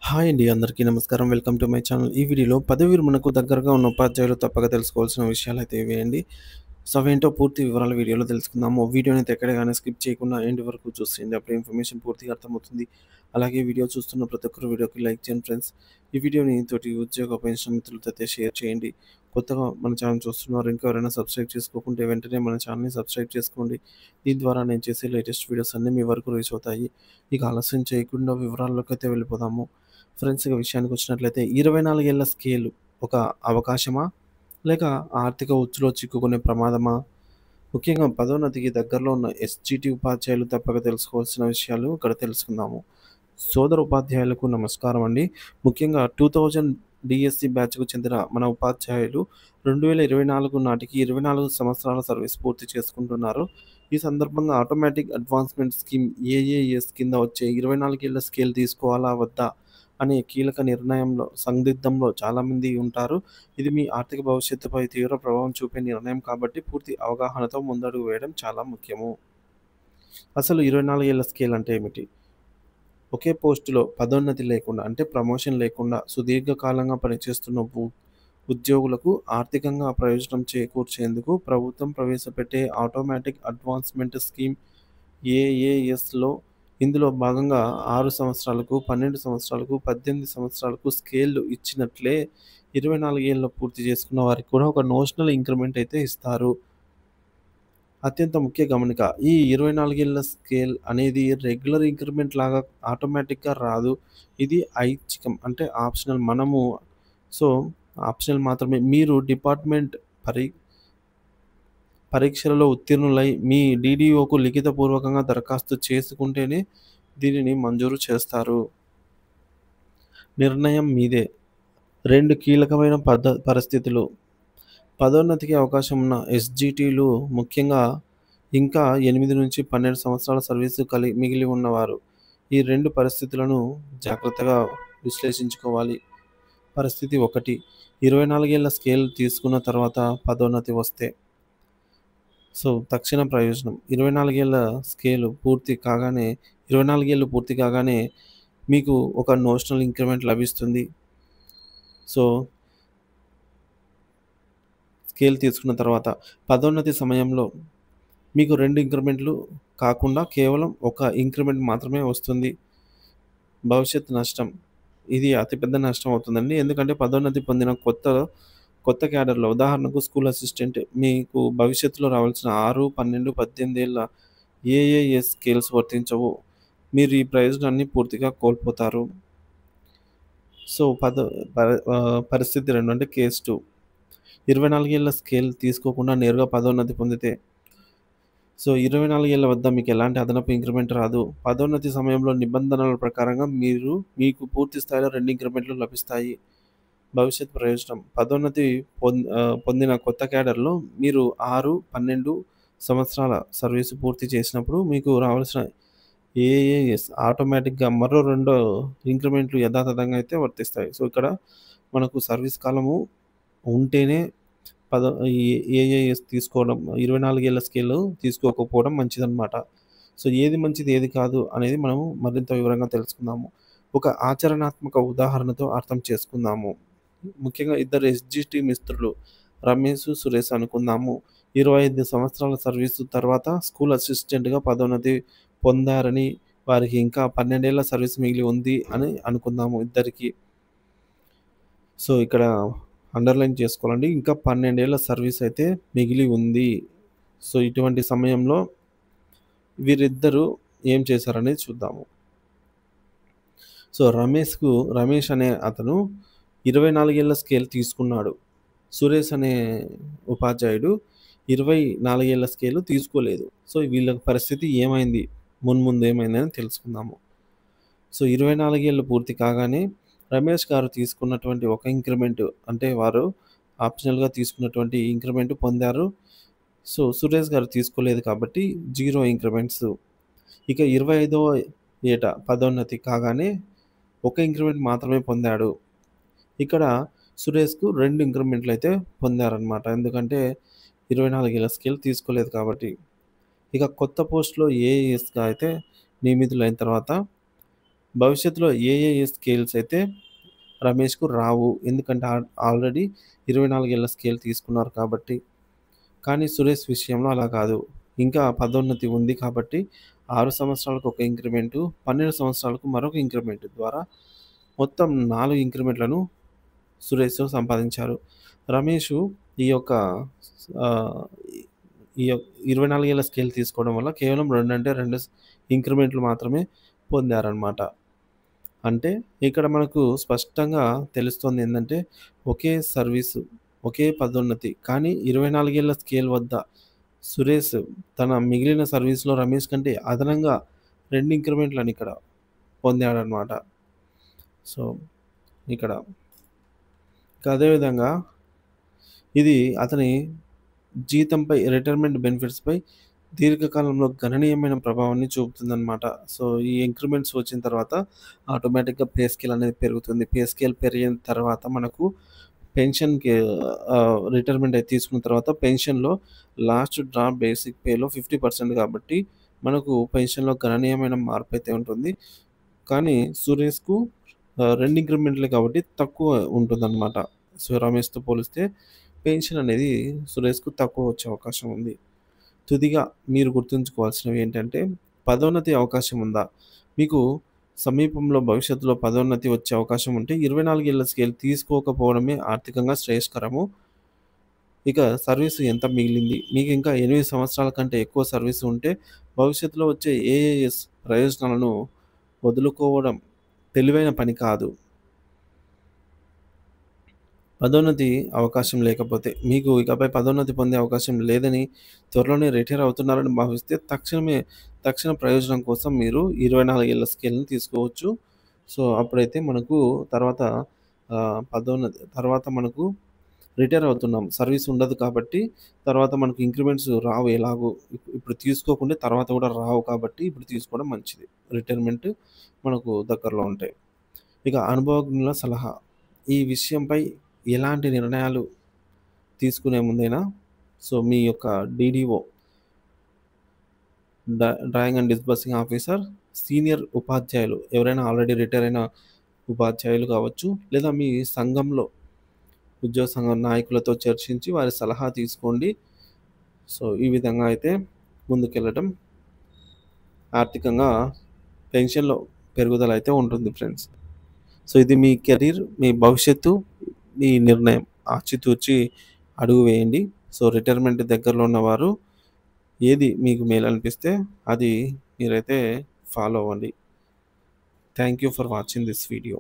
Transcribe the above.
Hi అండి. అందరికీ నమస్కారం. Welcome to my channel. ఈ వీడియోలో పదవి విరమణకు దగ్గరగా ఉన్న ఉపాధ్యాయులు తప్పక తెలుసుకోవాల్సిన విషయాలైతే ఇవే అండి. సో, అవేంటో పూర్తి వివరాలు వీడియోలో తెలుసుకుందాము. వీడియోనైతే ఎక్కడ గాని స్కిప్ చేయకుండా ఎండ్ వరకు చూసేయండి. అప్పుడే ఇన్ఫర్మేషన్ పూర్తిగా అర్థమవుతుంది. అలాగే వీడియో చూస్తున్న ప్రతి ఒక్కరు వీడియోకి లైక్ చేయండి ఫ్రెండ్స్. ఈ వీడియోని తోటి ఉద్యోగ పెన్షన్ మిత్రులతో అయితే షేర్ చేయండి. కొత్తగా మన ఛానల్ చూస్తున్నవారు ఇంకా ఎవరైనా సబ్స్క్రైబ్ చేసుకోకుంటే వెంటనే మన ఛానల్‌ని సబ్స్క్రైబ్ చేసుకోండి. దీని ద్వారా నేను చేసే లేటెస్ట్ వీడియోస్ అన్నీ మీ వరకు రీచ్ అవుతాయి. ఇక ఆలస్యం చేయకుండా వివరాల్లోకైతే వెళ్ళిపోదాము. ఫ్రెండ్స్ ఇక విషయానికొచ్చినట్లయితే 24 ఏళ్ల స్కేలు ఒక అవకాశమా? లేక ఆర్థిక ఉచ్చులో చిక్కుకునే ప్రమాదమా? ముఖ్యంగా పదోన్నతికి దగ్గరలో ఉన్న ఎస్‌జిటి ఉపాధ్యాయులు తప్పక తెలుసుకోవాల్సిన విషయాలు ఇక్కడ తెలుసుకుందాము. సోదర ఉపాధ్యాయులకు నమస్కారం అండి. ముఖ్యంగా 2000 డీఎస్సీ బ్యాచ్‌కు చెందిన మన ఉపాధ్యాయులు 2024 నాటికి 24 సంవత్సరాల సర్వీస్ పూర్తి చేసుకుంటున్నారు. ఈ సందర్భంగా ఆటోమేటిక్ అడ్వాన్స్‌మెంట్ స్కీమ్ ఏఏఎస్ కింద వచ్చే 24 ఏళ్ల స్కేల్ తీసుకోవాలా? వద్దా? అనే కీలక నిర్ణయంలో సందిగ్ధంలో చాలామంది ఉంటారు. ఇది మీ ఆర్థిక భవిష్యత్తుపై తీవ్ర ప్రభావం చూపే నిర్ణయం కాబట్టి పూర్తి అవగాహనతో ముందడుగు వేయడం చాలా ముఖ్యము. అసలు 24 ఏళ్ల స్కేల్ అంటే ఏమిటి? ఒకే పోస్టులో పదోన్నతి లేకుండా అంటే ప్రమోషన్ లేకుండా సుదీర్ఘకాలంగా పనిచేస్తున్న ఉద్యోగులకు ఆర్థికంగా ప్రయోజనం చేకూర్చేందుకు ప్రభుత్వం ప్రవేశపెట్టే ఆటోమేటిక్ అడ్వాన్స్‌మెంట్ స్కీమ్ ఏఏఎస్‌లో ఇందులో భాగంగా 6 సంవత్సరాలకు, 12 సంవత్సరాలకు, 18 సంవత్సరాలకు స్కేల్‌లు ఇచ్చినట్లే 24 ఏళ్ళు పూర్తి చేసుకున్న వారికి కూడా ఒక నోషనల్ ఇంక్రిమెంట్ అయితే ఇస్తారు. అత్యంత ముఖ్య గమనిక. ఈ 24 ఏళ్ల స్కేల్ అనేది రెగ్యులర్ ఇంక్రిమెంట్ లాగా ఆటోమేటిక్‌గా రాదు. ఇది ఐచ్ఛికం అంటే ఆప్షనల్. సో, ఆప్షనల్ మాత్రమే. మీరు డిపార్ట్‌మెంట్ పరి పరీక్షలలో ఉత్తీర్ణులై మీ డీడీఓకు లిఖితపూర్వకంగా దరఖాస్తు చేసుకుంటేనే దీనిని మంజూరు చేస్తారు. నిర్ణయం మీదే. 2 కీలకమైన పరిస్థితులు. పదోన్నతికి అవకాశం ఉన్న ఎస్‌జిటిలు ముఖ్యంగా ఇంకా 8-12 సంవత్సరాల సర్వీసు మిగిలి ఉన్నవారు. ఈ 2 పరిస్థితులను జాగ్రత్తగా విశ్లేషించుకోవాలి. పరిస్థితి 1 24 ఏళ్ల స్కేల్ తీసుకున్న తర్వాత పదోన్నతి వస్తే. సో, తక్షణ ప్రయోజనం 24 ఏళ్ల స్కేలు పూర్తి కాగానే 24 ఏళ్ళు పూర్తి కాగానే మీకు ఒక నోషనల్ ఇంక్రిమెంట్ లభిస్తుంది. సో, స్కేల్ తీసుకున్న తర్వాత పదోన్నతి సమయంలో మీకు 2 ఇంక్రిమెంట్లు కాకుండా కేవలం ఒక ఇంక్రిమెంట్ మాత్రమే వస్తుంది. భవిష్యత్ నష్టం. ఇది అతిపెద్ద నష్టం అవుతుందండి. ఎందుకంటే పదోన్నతి పొందిన కొత్త క్యాడర్‌లో ఉదాహరణకు స్కూల్ అసిస్టెంట్ మీకు భవిష్యత్తులో రావాల్సిన 6, 12, 18 ఏళ్ల ఏఏఎస్ స్కేల్స్ వర్తించవు. మీరు ఈ ప్రయోజనాన్ని పూర్తిగా కోల్పోతారు. సో, పరిస్థితి 2 అంటే కేస్ 2 24 ఏళ్ల స్కేల్ తీసుకోకుండా నేరుగా పదోన్నతి పొందితే. సో, 24 ఏళ్ల వద్ద మీకు ఎలాంటి అదనపు ఇంక్రిమెంట్ రాదు. పదోన్నతి సమయంలో నిబంధనల ప్రకారంగా మీకు పూర్తి స్థాయిలో 2 ఇంక్రిమెంట్లు లభిస్తాయి. భవిష్యత్ ప్రయోజనం పొందిన కొత్త క్యాడర్‌లో మీరు 6, 12 సంవత్సరాల సర్వీసు పూర్తి చేసినప్పుడు మీకు రావాల్సిన ఏఏఎస్ ఆటోమేటిక్‌గా మరో 2 ఇంక్రిమెంట్లు యథాతథంగా అయితే వర్తిస్తాయి. సో, ఇక్కడ మనకు సర్వీస్ కాలము ఉంటేనే ఈ ఏఏఎస్ తీసుకోవడం 24 ఏళ్ల స్కేల్ తీసుకోకపోవడం మంచిదనమాట. సో, ఏది మంచిది, ఏది కాదు అనేది మనము మరింత వివరంగా తెలుసుకుందాము. ఒక ఆచరణాత్మక ఉదాహరణతో అర్థం చేసుకుందాము. ముఖ్యంగా ఇద్దరు ఎస్‌జిటి మిత్రులు రమేష్, సురేష్ అనుకుందాము. 25 సంవత్సరాల సర్వీసు తర్వాత స్కూల్ అసిస్టెంట్‌గా పదోన్నతి పొందారని, వారికి ఇంకా 12 ఏళ్ల సర్వీస్ మిగిలి ఉంది అని అనుకుందాము ఇద్దరికీ. సో, ఇక్కడ అండర్‌లైన్ చేసుకోవాలండి. ఇంకా 12 ఏళ్ల సర్వీస్ అయితే మిగిలి ఉంది. సో, ఇటువంటి సమయంలో వీరిద్దరూ ఏం చేశారనేది చూద్దాము. సో, రమేష్ అనే అతను 24 ఏళ్ల స్కేల్ తీసుకున్నాడు. సురేష్ అనే ఉపాధ్యాయుడు 24 ఏళ్ల స్కేల్ తీసుకోలేదు. సో, వీళ్ళ పరిస్థితి ఏమైంది? మున్ముందు ఏమైందని తెలుసుకుందాము. సో, 24 ఏళ్ళు పూర్తి కాగానే రమేష్ గారు తీసుకున్నటువంటి ఒక ఇంక్రిమెంట్ అంటే వారు ఆప్షనల్‌గా తీసుకున్నటువంటి ఇంక్రిమెంట్ పొందారు. సో, సురేష్ గారు తీసుకోలేదు కాబట్టి 0 ఇంక్రిమెంట్స్. ఇక 25వ ఏట పదోన్నతి కాగానే ఒక ఇంక్రిమెంట్ మాత్రమే పొందాడు. ఇక్కడ సురేష్‌కు 2 ఇంక్రిమెంట్‌లయితే పొందారనమాట. ఎందుకంటే 24 ఏళ్ల స్కేల్ తీసుకోలేదు కాబట్టి. ఇక కొత్త పోస్ట్‌లో ఏఎస్‌గా అయితే నియమితులైన తర్వాత భవిష్యత్తులో ఏ స్కేల్స్ అయితే రమేష్‌కు రావు. ఎందుకంటే ఆల్రెడీ 24 ఏళ్ల స్కేల్ తీసుకున్నారు కాబట్టి. కానీ సురేష్ విషయంలో అలా కాదు. ఇంకా పదోన్నతి ఉంది కాబట్టి 6 సంవత్సరాలకు ఒక ఇంక్రిమెంటు, 12 సంవత్సరాలకు మరొక ఇంక్రిమెంట్ ద్వారా మొత్తం 4 ఇంక్రిమెంట్‌లను సురేష్ సంపాదించారు. రమేషు ఈ యొక్క ఆహ్, ఈ యొ 24 ఏళ్ల స్కేల్ తీసుకోవడం వల్ల కేవలం 2 అంటే 2 ఇంక్రిమెంట్‌లు మాత్రమే పొందారనమాట. అంటే ఇక్కడ మనకు స్పష్టంగా తెలుస్తుంది ఏందంటే, ఒకే సర్వీసు, ఒకే పదోన్నతి. కానీ 24 ఏళ్ల స్కేల్ వద్ద సురేష్ తన మిగిలిన సర్వీస్‌లో రమేష్ కంటే అదనంగా 2 ఇంక్రిమెంట్‌లని ఇక్కడ పొందాడనమాట. సో, ఇక్కడ ఇంకా అదే విధంగా ఇది అతని జీతంపై, రిటైర్మెంట్ బెనిఫిట్స్‌పై దీర్ఘకాలంలో గణనీయమైన ప్రభావాన్ని చూపుతుందనమాట. సో, ఈ ఇంక్రిమెంట్స్ వచ్చిన తర్వాత ఆటోమేటిక్‌గా పే స్కేల్ అనేది పెరుగుతుంది. పే స్కేల్ పెరిగిన తర్వాత మనకు పెన్షన్‌కి రిటైర్మెంట్ అయితే తీసుకున్న తర్వాత పెన్షన్‌లో లాస్ట్ డ్రాప్ బేసిక్ పేలో 50% కాబట్టి మనకు పెన్షన్‌లో గణనీయమైన మార్పయితే ఉంటుంది. కానీ సురేష్‌కు 2 ఇంక్రిమెంట్‌లే కాబట్టి తక్కువ ఉంటుందనమాట. సో, రమేష్‌తో పోలిస్తే పెన్షన్ అనేది సురేష్‌కు తక్కువ వచ్చే అవకాశం ఉంది. తుదిగా మీరు గుర్తుంచుకోవాల్సినవి ఏంటంటే, పదోన్నతి అవకాశం ఉందా? మీకు సమీపంలో భవిష్యత్తులో పదోన్నతి వచ్చే అవకాశం ఉంటే 24 ఏళ్ల స్కేల్ తీసుకోకపోవడమే ఆర్థికంగా శ్రేయస్కరము. ఇక సర్వీసు ఎంత మిగిలింది? మీకు ఇంకా 8 సంవత్సరాల కంటే ఎక్కువ సర్వీసు ఉంటే భవిష్యత్తులో వచ్చే ఏఏఎస్ ప్రయోజనాలను వదులుకోవడం తెలివైన పని కాదు. పదోన్నతి అవకాశం లేకపోతే, మీకు ఇకపై పదోన్నతి పొందే అవకాశం లేదని, త్వరలోనే రిటైర్ అవుతున్నారని భావిస్తే తక్షణ ప్రయోజనం కోసం మీరు 24 ఏళ్ల స్కేల్‌ని తీసుకోవచ్చు. సో, అప్పుడైతే మనకు తర్వాత పదోన్నతి తర్వాత మనకు రిటైర్ అవుతున్నాం. సర్వీస్ ఉండదు కాబట్టి, తర్వాత మనకు ఇంక్రిమెంట్స్ రావు ఎలాగో. ఇప్పుడు తీసుకోకుంటే తర్వాత కూడా రావు కాబట్టి, ఇప్పుడు తీసుకోవడం మంచిది. రిటైర్మెంట్ మనకు దగ్గరలో ఉంటాయి. ఇక అనుభవజ్ఞుల సలహా. ఈ విషయంపై ఎలాంటి నిర్ణయాలు తీసుకునే ముందైనా మీ యొక్క DDO drawing and disbursing officer, senior ఉపాధ్యాయులు ఎవరైనా ఆల్రెడీ రిటైర్ అయిన ఉపాధ్యాయులు కావచ్చు, లేదా మీ సంఘంలో ఉద్యోగ సంఘం నాయకులతో చర్చించి వారి సలహా తీసుకోండి. సో, ఈ విధంగా అయితే ముందుకెళ్ళటం ఆర్థికంగా పెన్షన్‌లో పెరుగుదల అయితే ఉంటుంది ఫ్రెండ్స్. సో, ఇది మీ కెరీర్, మీ భవిష్యత్తు, మీ నిర్ణయం. ఆచితూచి అడుగు వేయండి. సో, రిటైర్మెంట్ దగ్గరలో ఉన్నవారు ఏది మీకు మేలనిపిస్తే అది మీరైతే ఫాలో అవ్వండి. Thank you for watching this video.